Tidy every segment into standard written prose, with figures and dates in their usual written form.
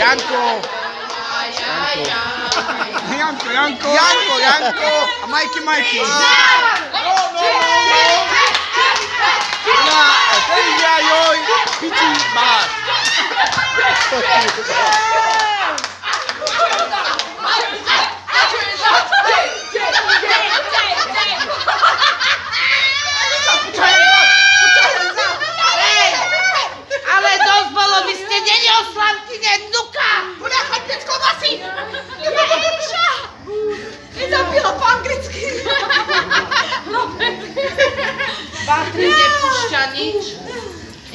Janko. Janko. A Majky. Joj, piči máš. Ale dosť bolo, vy ste není oslavkyne vnuka! Bude choďte z klobasy! Ježiša! Nezabilo po anglicky! Patrik nepúšťa nič.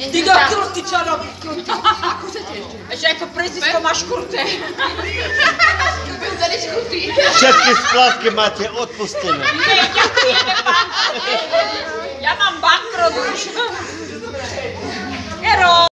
Ty do kruty, čo robíš kruty? Ako sa ti ešte? Ešte ako prezisko máš kruté. Vzali škuty. Všetky splátky máte odpustené. Nie, ďakujeme, pán. Ja mám bankrot už. Hero!